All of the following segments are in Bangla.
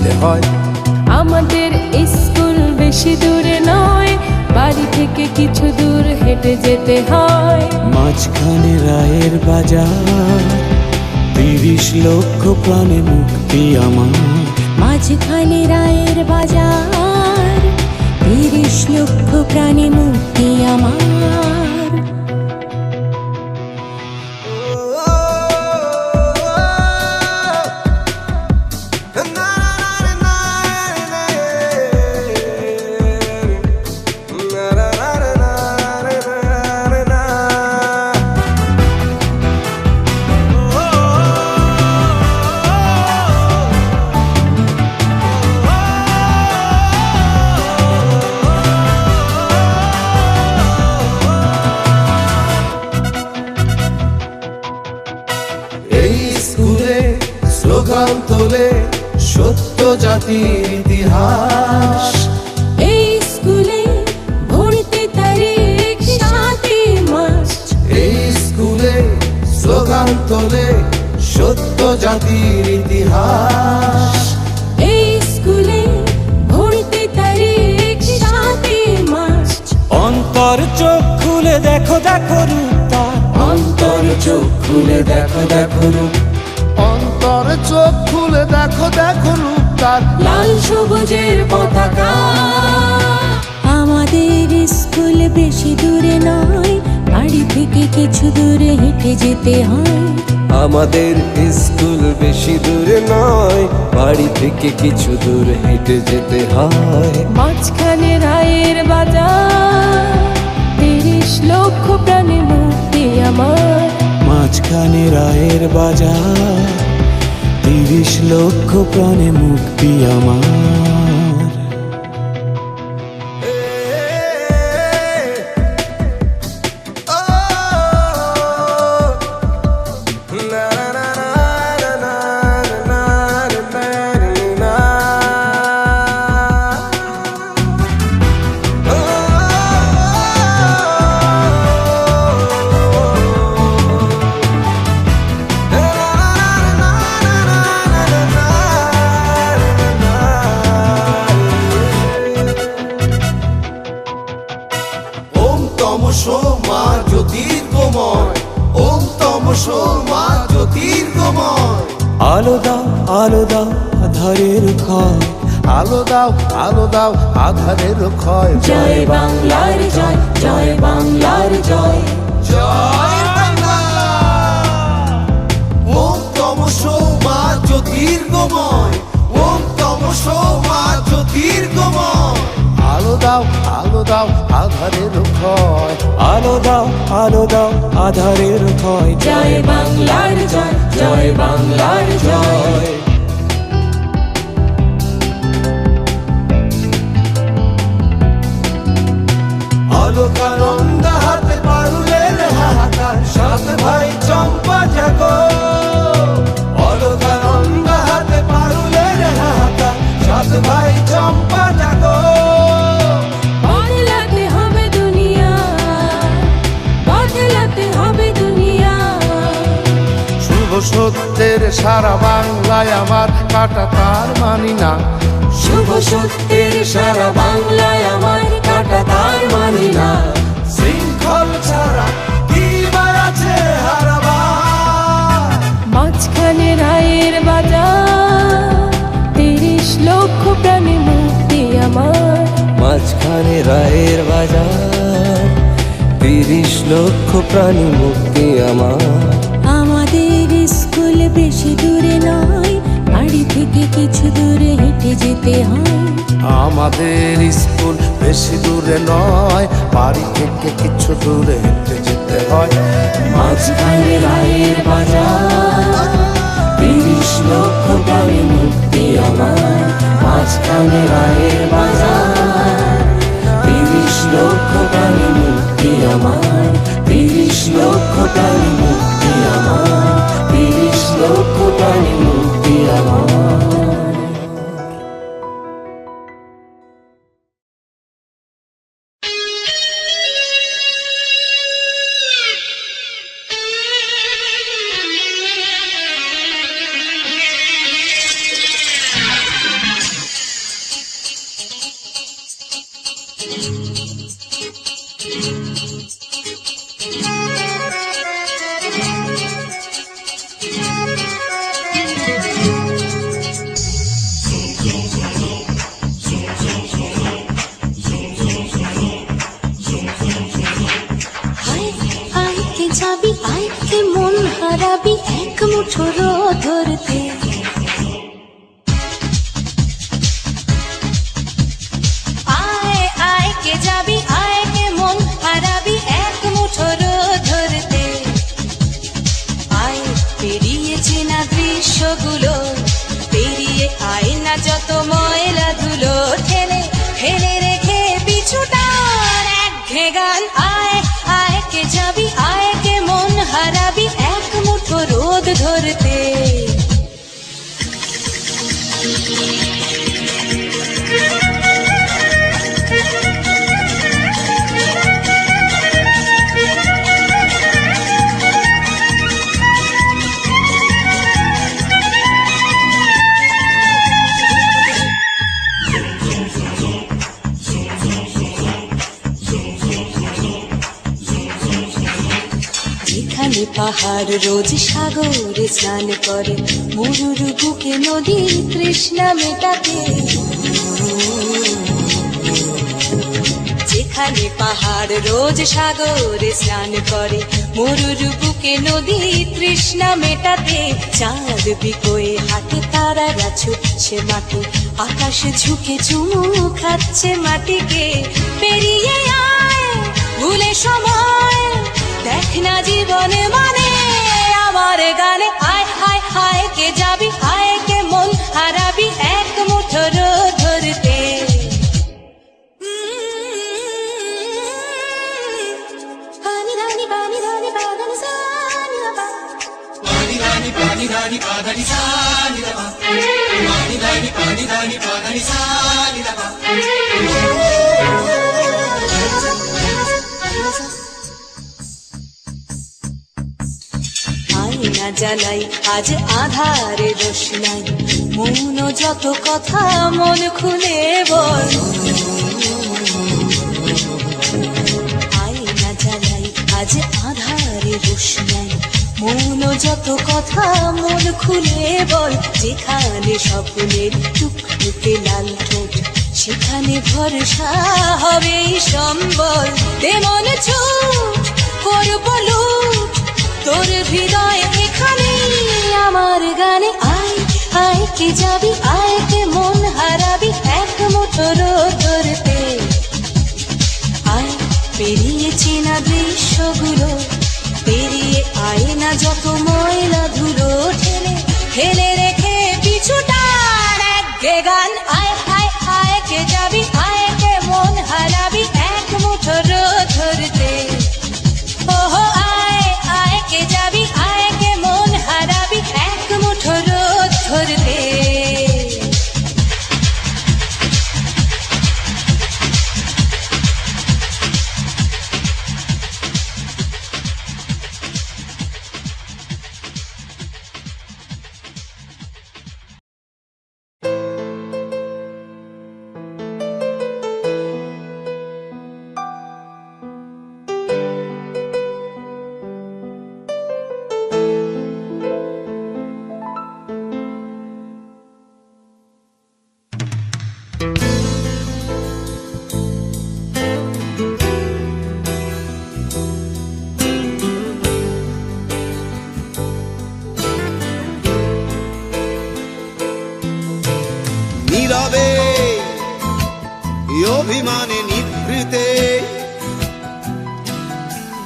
যেতে হয়। আমাদের স্কুল বেশি দূরে নয়, বাড়ি থেকে কিছু দূর হেঁটে যেতে হয়। মাঝখানে রায়ের বাজার, 30 লক্ষ প্রাণে মুক্তি আমার। মাঝখানে রায়ের বাজার, 30 লক্ষ প্রাণে মুক্তি আমার। স্লোগান তোলে সত্য জাতির ইতিহাস। এই স্কুলে ভর্তি তারিখ 7ই মার্চ। এই স্কুলে স্লোগান তোলে সত্য জাতির ইতিহাস। এই স্কুলে ভর্তি তারিখ 7ই মার্চ। অন্তর চোখ খুলে দেখো দেখো রূপ তার, অন্তর চোখ খুলে দেখো দেখো রূপ, অন্তর চোখ খুলে দেখো দেখো রূপ তার। লাল সবুজের পতাকা। আমাদের স্কুল বেশি দূরে নয়, বাড়ি থেকে কিছু দূরে হেঁটে যেতে হয়। আমাদের স্কুল বেশি দূরে নয়, বাড়ি থেকে কিছু দূর হেঁটে যেতে হয়। মাঝখানে রায়ের বাজার, 30 লক্ষ প্রাণে মুক্তি আমার। মাঝখানে রায়ের বাজার, 30 লক্ষ প্রাণে মুক্তি আমার। মা জ্যোতির্গময়, ওম তমসো মা জ্যোতির্গময়। আলো দাও আলো দাও আধারের ক্ষয়, আলো দাও আলো দাও আধারের ক্ষয়। জয় বাংলার জয়, জয় বাংলার জয়। জয় বাংলা। ওম তমসো মা জ্যোতির্গময়, ওম তমসো মা জ্যোতির্গময়। আলো দাও আধারের ক্ষয়, আলো দাও আধারের ক্ষয়। জয় বাংলার জয়, জয় বাংলার জয়। আলোকানন্দা হাতে পারুলের হাহাকার, সাত ভাই চম্পা জাগো। আলোকানন্দা হাতে পারুলের হাহাকার, সাত ভাই চম্পা জাগো। বদলাতে হবে দুনিয়া, বদলাতে হবে দুনিয়া। শুভ সত্যের সারা বাংলায় আমার কাটা তার মানি না। শুভ সত্যের সারা বাংলায় আমার কাটা তার মানি না। শৃঙ্খল ছাড়া কি বা আছে হারাবার। মাঝখানে রায়ের বাজার, 30 লক্ষ প্রাণে মুক্তি আমার। মাঝখানে রায়ের বাজার, 30 লক্ষ প্রাণী মুক্তি আমার। আমাদের স্কুল বেশি দূরে নয়, বাড়ি থেকে কিছু দূরে হেঁটে যেতে হয়। আমাদের স্কুল বেশি দূরে নয়, বাড়ি থেকে কিছু দূরে হেঁটে যেতে হয়। মাঝখানে রায়ের বাজার, 30 লক্ষ প্রাণে মুক্তি আমার। মাঝখানে রায়ের বাজার, 30 লক্ষ প্রাণে মুক্তি আমার। 30 লক্ষ প্রাণে মুক্তি আমার। 30 লক্ষ প্রাণে মুক্তি আমার। হারাবি এক মুঠো রোদ ধরতে। আয় আয় কে যাবি, আয় কে মন হারাবি এক মুঠো রোদ ধরতে। আয় পেরিয়ে চেনা দৃশ্যগুলো, পেরিয়ে আয় না যত ময়লা ধুলো, ঠেলে ফেলে রেখে পিছুটার একঘে গান। আয় আয় কে যাবি, আয় কে মন হারাবি এক মুঠো রোদ ধরতে। যেখানে পাহাড় রোজ সাগরে স্নান করে, মরুর বুকে নদীর তৃষ্ণা মেটাতে। যেখানে পাহাড় রোজ সাগরে স্নান করে, মরুর বুকে নদীর তৃষ্ণা মেটাতে। চাঁদ বিকোয়ে হাতে তারারা ছুটছে মাঠে, আকাশ ঝুঁকে চুমু খাচ্ছে মাটিকে। পেরিয়ে আয় ভুলে সময়, দেখ না জীবনে মানে আমার গানে। আয় হায় হায় কে যাবি, আয় কে মন হারাবি এক মুঠো রোদ ধরতে। পানি রানি পানি রানি পানি সানি রা পা, পানি রানি পানি রানি পানি সানি রা পা, পানি রানি পানি রানি পানি সানি রা পা। আয়না জ্বালাই আজ আধারে রোশনাই, মৌন যত কথা মন খুলে বল। আয়না জ্বালাই আজ আধারে রোশনাই, মৌন যত কথা মন খুলে বল। যেখানে স্বপ্নের টুকটুকে লাল ঠোঁট, সেখানে ভরসা হবে সম্বল। তেমন ছুট করব লুট তোর হৃদয় এখানে আমার গানে। আয় আয় কে যাবি, আয় কে মন হারাবি এক মুঠো রোদ ধরতে। আয় পেরিয়ে চেনা দৃশ্যগুলো, পেরিয়ে আয় না যত ময়লা ধুলো, ঠেলে ফেলে রেখে পিছুটার একঘে গান। আয় আয় আয় কে যাবি, আয় কে মন হারাবি এক মুঠো রোদ ধরতে। ওহো আয় আয় কে যাবি, আয় কে মন হারাবি এক মুঠো রোদ ধরতে। নীরবে অভিমানে নিভৃতে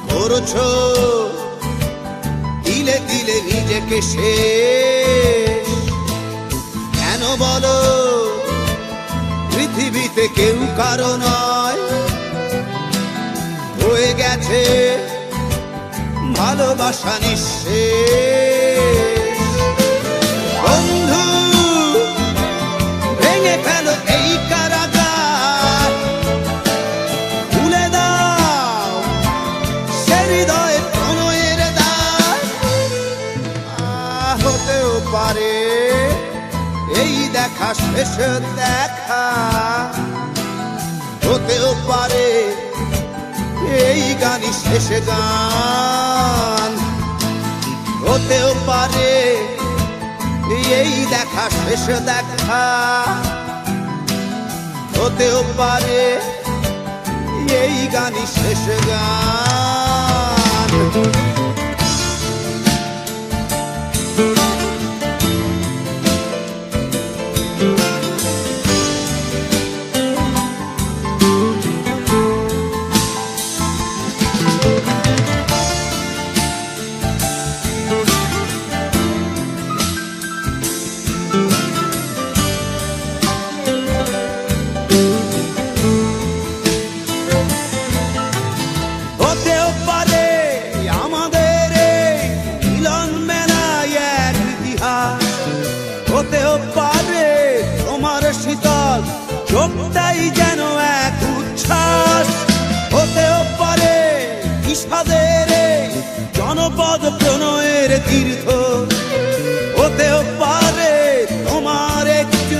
করছ দিলে দিলে নিজেকে শেষ। কেন বলো পৃথিবীতে কেউ কারো নয়, হয়ে গেছে ভালোবাসা নিঃশেষ। বন্ধু ভেঙে ফেলো এই কারাগার, খুলে দাও সে হৃদয়ে প্রণয়ের দ্বার। হতেও পারে এই দেখা শেষ দেখা, হতেও পারে এই গানই শেষ গান, হতেও পারে এই দেখা শেষ দেখা, হতেও পারে এই গানই শেষ গান। চোখটাই যেন এক উচ্ছ্বাস। হতেও পারে বিষাদের এই জনপদ প্রণয়ের তীর্থ, হতেও পারে তোমার একটু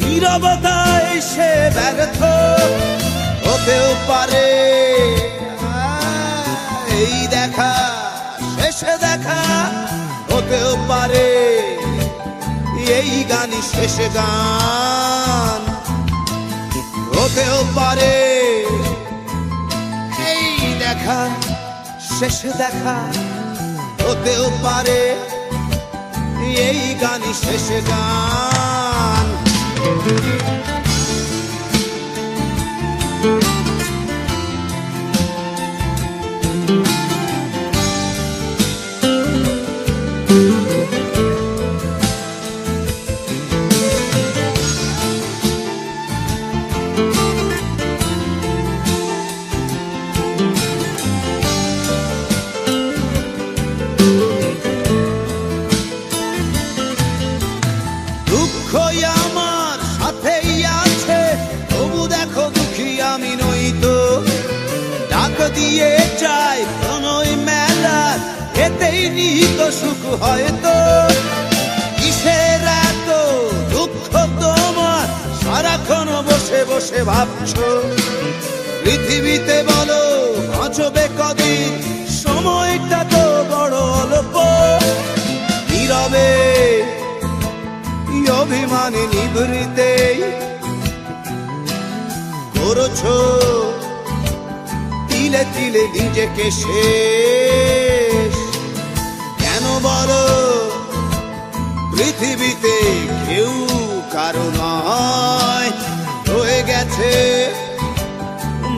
নীরবতায় সে ব্যর্থ, হতেও পারে এই দেখা শেষে দেখা, হতেও পারে এই গানই শেষ গান, হতেও পারে এই দেখা শেষে দেখা, হতেও পারে এই গানই শেষ গান। দুঃখই আমার সাথেই আছে, তবু দেখো দুঃখী আমি নই তো। ডাক দিয়ে যাই প্রণয় মেলার, এতেই নিহিত সুখ হয়তো। কিসের এত দুঃখ তোমার, সারাক্ষণ বসে বসে ভাবছো। পৃথিবীতে বলো বাঁচবে কদিন, সময়টা তো বড় অল্প। নীরবে অভিমানে নিভৃতে করছো তিলে তিলে নিজেকে শেষ। কেন বলো পৃথিবীতে কেউ কারো নয়, রয়ে গেছে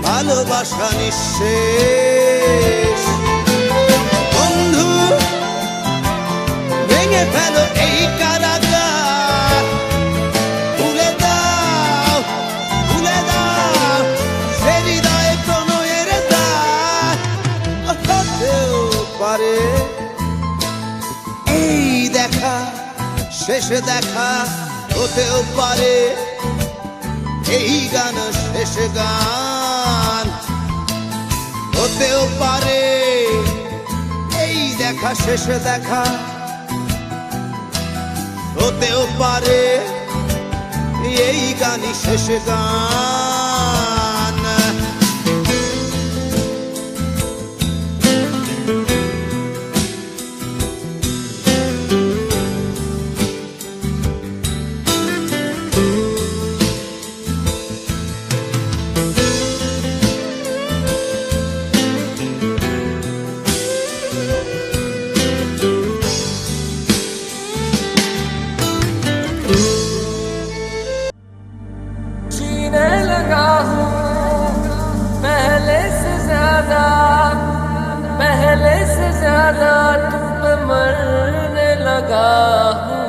ভালোবাসা নিঃশেষ। বন্ধু ভেঙে ফেলো এই কারাগার, ভুলে দাও ভুলে দাও সে হৃদয়ে প্রণয়ের দ্বার। হতেও পারে এই দেখা শেষে দেখা, হতেও পারে এই গান শেষ গান, হতেও পারে এই দেখা শেষে দেখা, হতেও পারে এই গানই শেষ গান। जीने लगा हूँ पहले से ज्यादा तुम पे मरने लगा हूँ।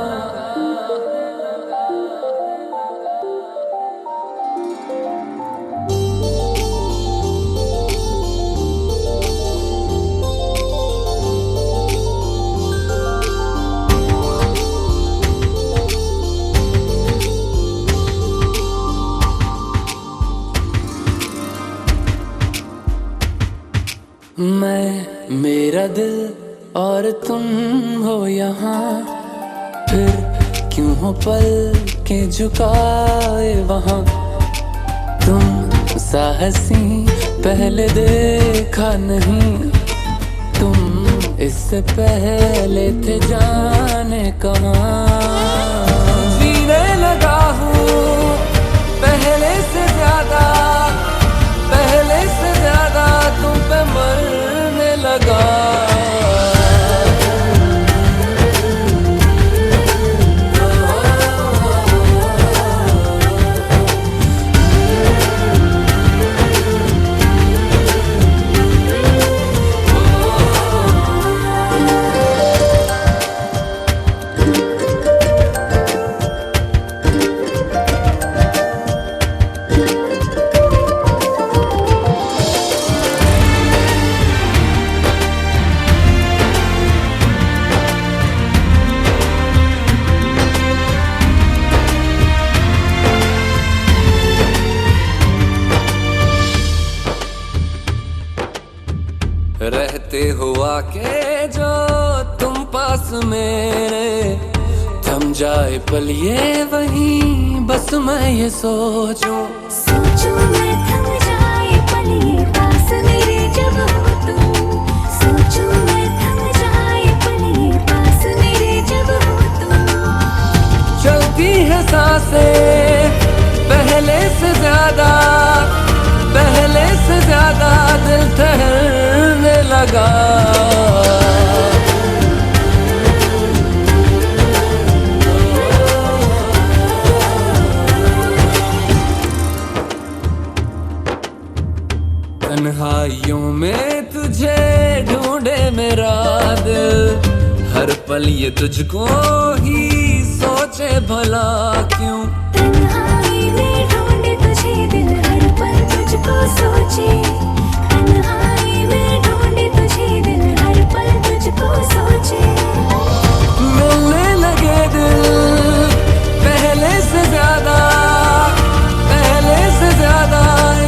मैं मेरा दिल और तुम हो यहाँ, फिर क्यों हो पल के झुकाए वहाँ। तुम सा हंसी पहले देखा नहीं, तुम इससे पहले थे जाने कहाँ। जीने लगा हूँ पहले से ज्यादा तुम पे मरने लगा। कहते हो आके जो तुम पास मेरे थम जाए पल ये वहीं बस मैं ये सोचूं सोचूं मैं थम जाए पल ये पास मेरे जब हो तुम सोचूं मैं थम जाए पल ये पास मेरे जब हो तुम चलती है सांसें पहले से ज्यादा दिल ठहरने लगा तन्हाइयों में तुझे ढूंढे मेरा दिल हर पल ये तुझको ही सोचे भला क्यों तन्हाई में ढूंढे तुझे दिल हर पल तुझको सोचे तन्हाई में ढूंढे तुझे दिल हर पल तुझको सोचे मिलने लगे दिल पहले से ज्यादा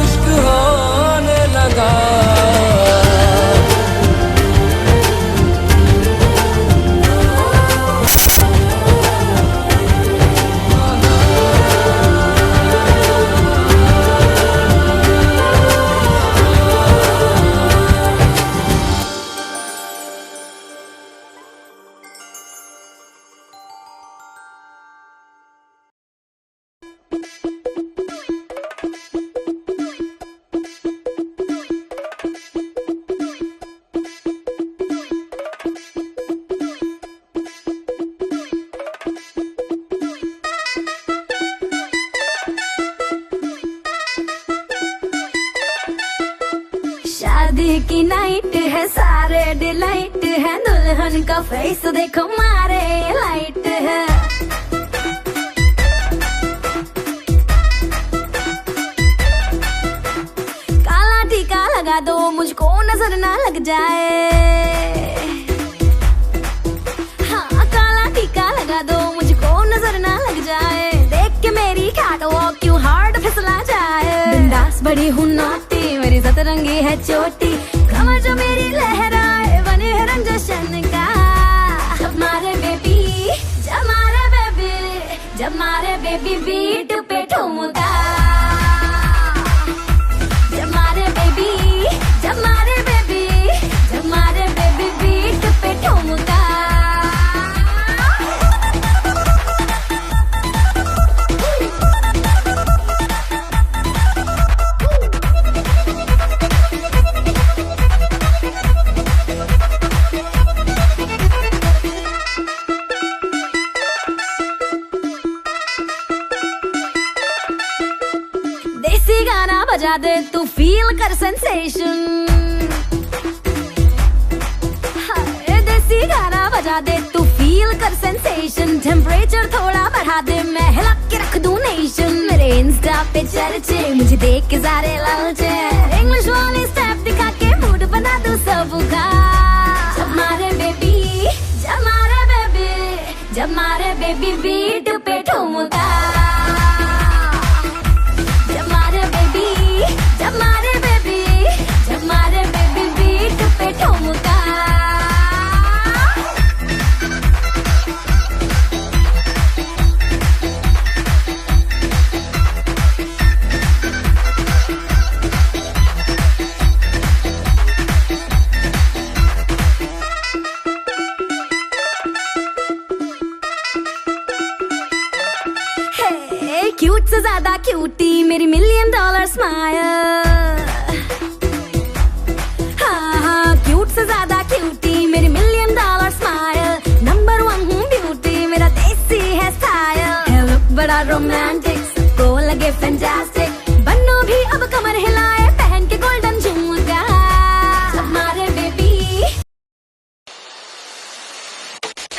इश्क होने लगा शादी की नाइट है सारे डिलाइट है दुल्हन का फेस देखो मारे लाइट है काला टीका लगा दो मुझको नजर ना लग जाए हाँ काला टीका लगा दो मुझको नजर ना लग जाए देख के मेरी कैट वॉक क्यों हार्ड फिसला जाए बिंदास बड़ी हूँ नौटी मेरी सतरंगी है चोटी कमर जो मेरी लहराए बने है रंग जशन का जब मारे बेबी बीट पे ठुमका जब मारे बेबी बीट पे ठुमका देसी गाना बजा दे तू फील कर सेंसेशन देसी गाना बजा दे तू फील कर सेंसेशन टेम्परेचर थोड़ा बढ़ा दे मैं हिला के रख दूं नेशन मेरे इंस्टा पे चर्चे मुझे देख के सारे लालचे इंग्लिश वाली स्टेप दिखा के मूड बना दूं सबका जब मारे बेबी बीट पे ठुमका जब मारे बेबी बीट पे ठुमका क्यूट से ज्यादा क्यूटी मेरी $1 मिलियन स्माइल हाँ क्यूट से ज्यादा क्यूटी मेरी $1 मिलियन स्माइल नंबर 1 हूँ ब्यूटी मेरा देसी है स्टाइल लुक बड़ा रोमांटिक सबको लगे फैंटास्टिक बन्नो भी अब कमर हिलाए पहन के गोल्डन झुमका जब मारे बेबी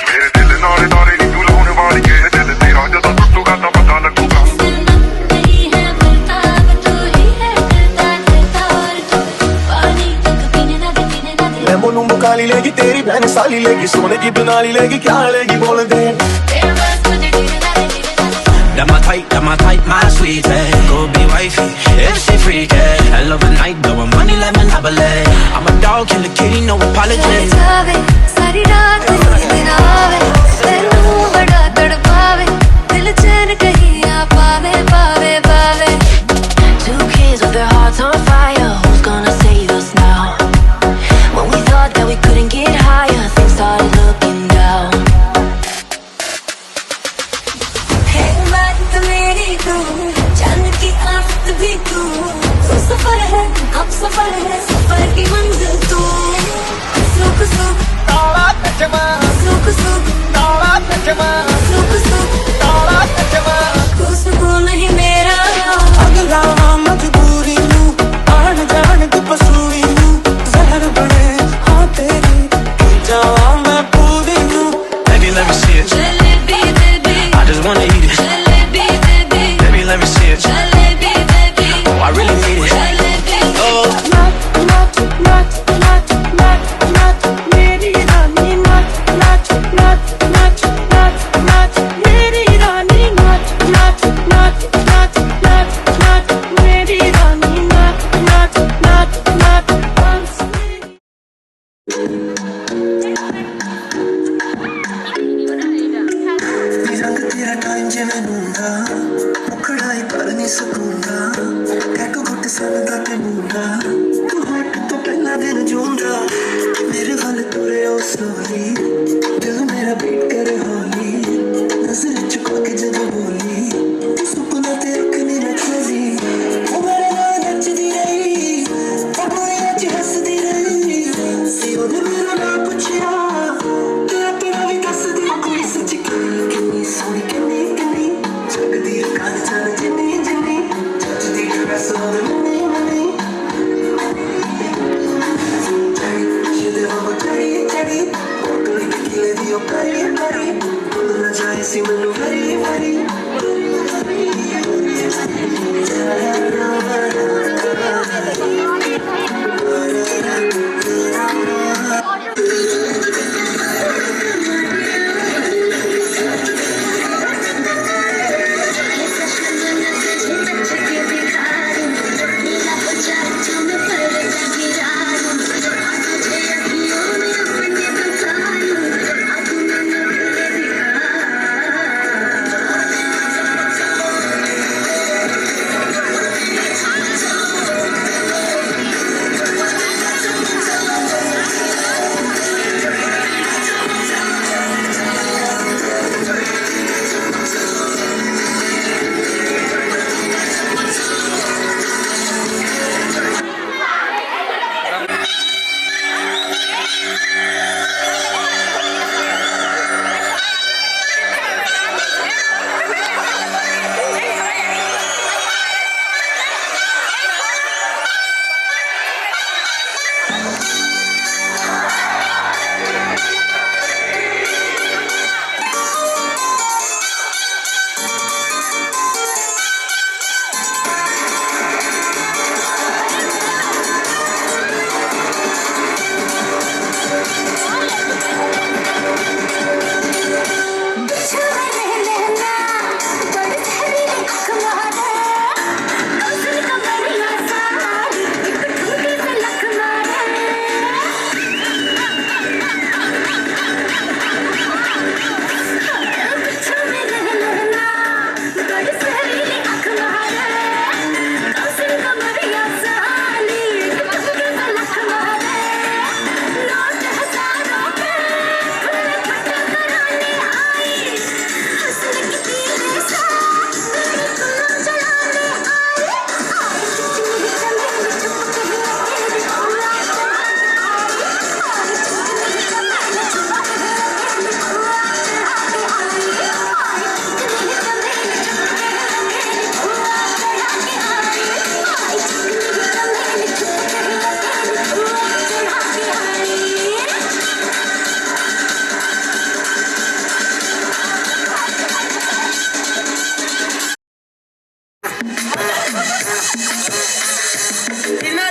मेरे दिल नाले नाले नी तू लगाने वाली है दिल तेरा जदा टूटूगा तो पता लगूगा लंबू काली लेगी तेरी बहन साली लेगी सोने की बनाली लेगी क्या लेगी बोल दे That my type, my sweetie. Go be wifey if she freaky. Hell of a night, blowing money like Monopoly. I'm a dog. dog, kill a kitty, no apologies. सारी रात नींद ना आवे तैनू बड़ा तड़पावे दिल चैन कहीं आ पावे पावे पावे 2 kids with their hearts on fire. Who's gonna save us now? When we thought that we couldn't get higher, things started looking down. है बात मेरी तू जान की आफत भी तू सफर है हम सफर है सफर की मंजिल तू सुख सुख तारा कचमा सुख सुख तारा कचमा सुख सुख तारा कचमा सुकून नहीं मेरा अगला मजबूरी नू आन जान की पसूरी नू जहर बने हाँ तेरी जावा मैं पूरी नू Baby, let me see it. Jalebi baby I just wanna eat it. Jalebi baby Baby, let me see it. Jalebi baby Oh, I really need it. Jalebi Oh, नाच नाच नाच नाच नाच नाच मेरी रानी नाच नाच नाच नाच नाच नाच मेरी रानी नाच नाच नाच नाच नाच नाच मेरी रानी नाच नाच नाच नाच डांस रंग तेरा टाइम जिਵੇਂ ਨੂੰਦਾ ਮੁਖੜਾਈ ਪਰ ਨਹੀਂ ਸਕੂੰਦਾ ਟੈਟੂ ਘੁੱਟ ਸੰਦਾ ਤੇ ਮੁੰਡਾ ਤੂੰ ਹੱਟ ਤੋਂ ਪਹਿਲਾਂ ਦਿਨ ਜੂੰਦਾ ਮੇਰੇ ਵੱਲ ਤੁਰੇ ਉਹ ਸੋਰੀ ਦਿਲ ਮੇਰਾ ਬੀਟ ਕਰੇ ਹੌਲੀ ਨਜ਼ਰ ਚੁਕਾ ਕੇ ਜਦੋਂ ਬੋਲੀ ਸੁਪਨਾ ਤੇ ਅੱਖ ਨਹੀਂ ਰੱਖਦੀ ਉਹ ਮੇਰੇ ਨਾਲ ਨੱਚਦੀ ਰਹੀ ਆਪਣੇ ਅੱਜ ਹੱਸਦੀ ਰਹੀ ਸੀ ਉਹਨੇ ਮੇਰਾ ਨਾਂ ਪੁੱਛਿਆ ਤੇ ਆਪਣਾ ਵੀ ਦੱਸਦੀ ਕੋਈ ਸੱਚ ਕਿੰਨੀ ਸੋਹਣੀ ਕਿੰਨੀ ਕਿੰਨੀ ਜਗਦੀ ਕਾਲ ਚੱਲ ਜਿੰਨੀ ਜਿੰਨੀ ਜੱਜਦੀ ਡਰੈਸ ਉਹਦੇ ਮਨੀ ਮਨੀ ਜਿਹਦੇ ਵਾਂਗ ਚੜੀ ਚੜੀ ਫੋਟੋ ਇੱਕ ਕਿਲੇ ਦੀ ਉਹ ਕਰੀ ਕਰੀ ਭੁੱਲ ਨਾ ਜਾਏ ਸੀ ਮੈਨੂੰ ਵਰੀ ਵਰੀ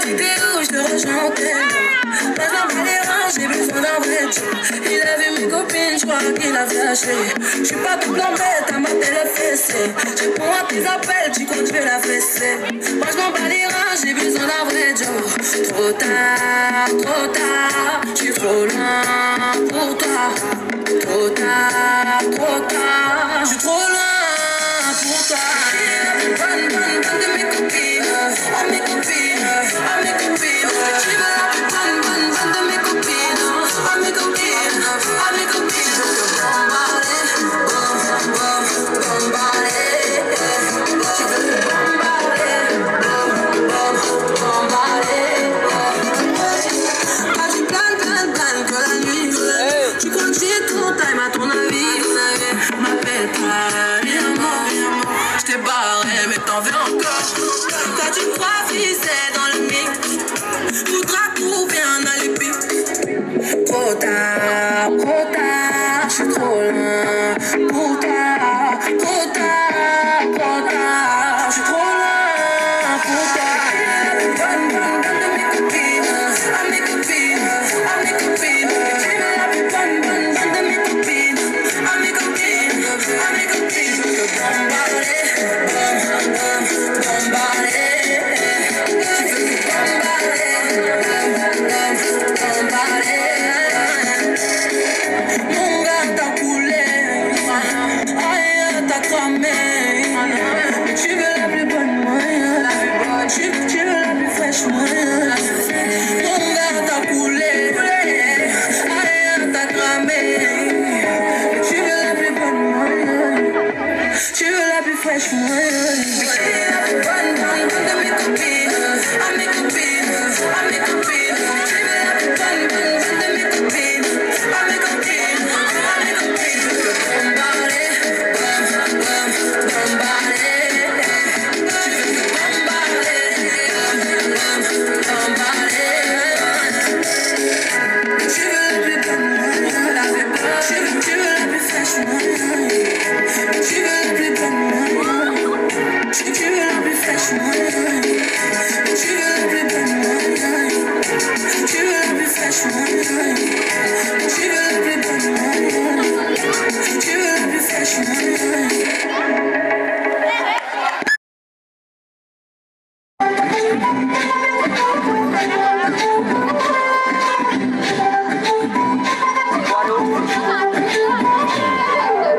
je te rejoins, mais non, j'ai besoin d'un vrai job. Il a vu mes copines, je crois qu'il a flashé. Je suis pas toute l'embête à mater les fessées. Je réponds à tes appels, tu comptes, je vais la fesser. Moi je m'en bats les reins, j'ai besoin d'un vrai job. Trop tard, je suis trop loin pour toi. Trop tard, je suis trop loin pour toi. Bonne de mes copines, à mes copines, à mes copines. Tu veux la plus bonne de mes copines, à mes copines, à mes copines. Je veux te bombarder, bombarder. Tu veux te bombarder, bombarder. Pas du plan que la nuit veut. Tu conduis ton time à ton avis. M'appelle pas, viens moi. J't'ai barré mais t'en veux encore. Quand tu crois viser dans le mix, faudra trouver un alibi. Trop tard, j'suis trop loin pour toi. Trop tard, j'suis trop loin pour toi. Bonne de mes copines, à mes copines, à mes copines. Tu veux la plus bonne de mes copines, à mes copines, à mes copines. Je veux te bombarder, bombarder. Tu veux te bombarder. Mon gars t'a coulé, aïe t'as cramé. Mais tu veux la plus bonne moyenne, tu veux la plus fraîche moyenne. Mon gars t'a coulé, aïe t'as cramé. Mais tu veux la plus bonne moyenne, tu veux la plus fraîche moyenne. Mais tu veux la plus bonne de mes copines, à mes copines, à mes copines. Tu veux la plus bonne de mes copines, à mes copines, à mes copines. Je veux te bombarder, bombarder. Tu veux te bombarder, bombarder. Tu veux la plus bonne moyenne, tu veux la plus fraîche moyenne. Tu veux la plus bonne moyenne, tu veux la plus fraîche moyenne. Tu veux la plus bonne moyenne, tu veux la plus fraîche moyenne. Tu veux la plus bonne moyenne, tu veux la plus fraîche moyenne.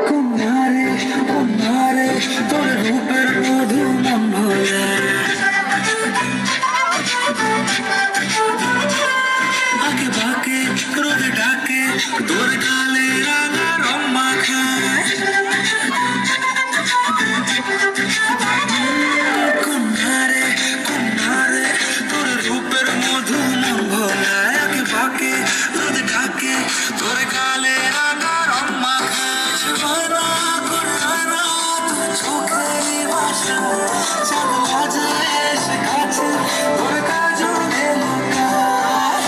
Kumare, তোর রূপের মধু মন ভরে। আঁকে বাঁকে রোদে ডাকে তোর গালে রাঙা রং মাখায়। কন্যারে তোর রূপের মধু মন ভোলায়। আঁকে বাঁকে রোদে ডাকে তোর গালে রাঙা রং মাখায়। চোখেরই ভাষা চাঁদ লাজে এসে কাছে তোর কাজলে লুকায়।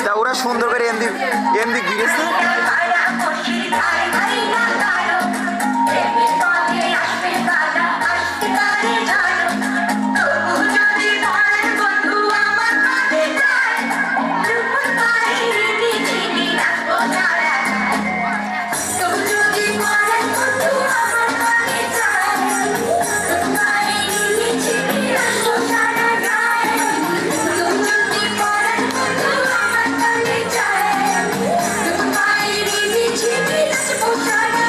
তা ওরা সুন্দর করে এমনি গিয়েছে। Bye.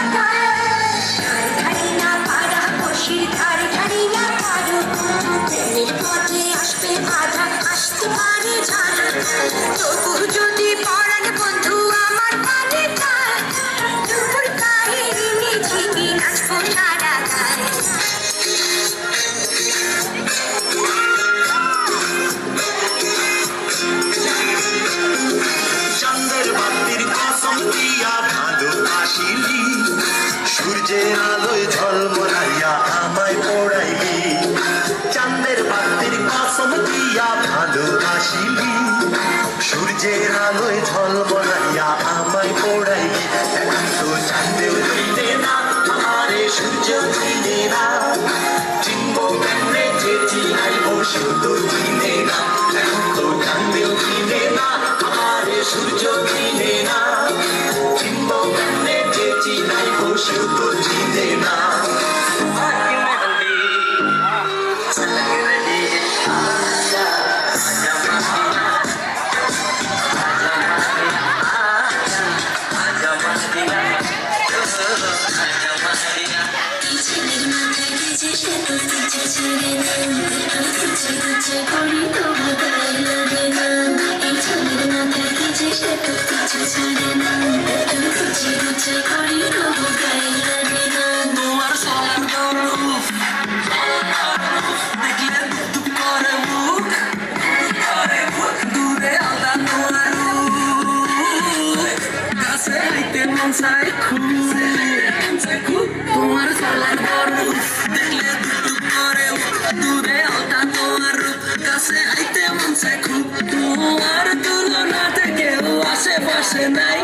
চাঁদের বাতির কসম দিয়া ভালোবাসিলি সূর্যের আলোয় ঝলমলাইয়া আমায় পড়াইলি চাঁদের বাতির কসম দিয়া ভালোবাসিলি সূর্যের আলোয় ঝলমলাইয়া আমায় পড়াইলি এখন তো চাঁদেও চিনে না আমারে সূর্য চিনে না চিনবো কেমনে যে চিনাইবো শুধু চিনে না এখন তো চাঁদেও চিনে না আমারে সূর্য চিনে না চিনবো কেমনে যে চিনাইবো শুধু চিনে না তোমার সলার গরম দেখলে দুপ করে মুখ দূরে আলাদা তোমার কাছে আইতে মন চাই খুব তোমার সলার গরম দেখলে দুপ করে দূরে আলাদা তোমার কাছে আইতে মন চাই খুব তোমার তুলনাতে কেউ আশেপাশে নাই